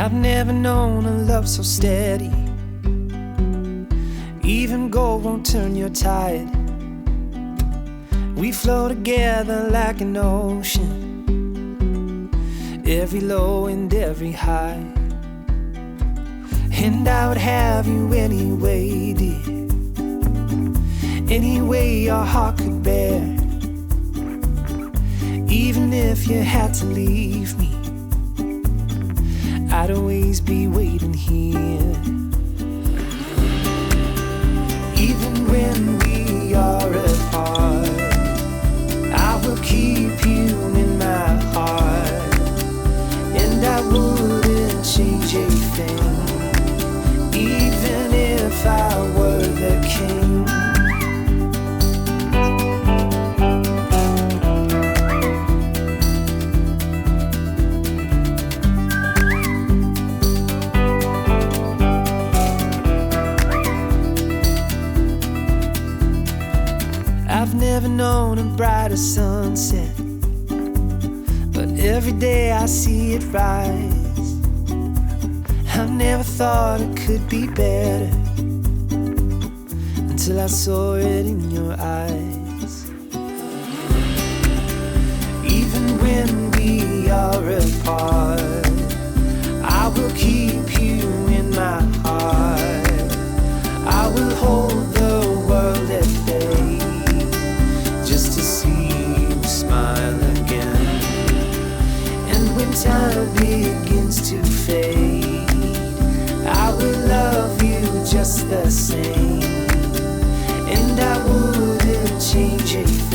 I've never known a love so steady. Even gold won't turn your tide. We flow together like an ocean, every low and every high. And I would have you anyway, dear, any way your heart could bear. Even if you had to leave me, I'd always be waiting here. Even when we are apart, I will keep you in my heart. And I wouldn't change a thing, even if I were the king. I've never known a brighter sunset, but every day I see it rise. I've never thought it could be better until I saw it in your eyes. Even when we are apart, I will keep you in my heart. I will hold the world at bay just to see you smile again. And when time begins to fade, I will love you just the same. And I wouldn't change a thing,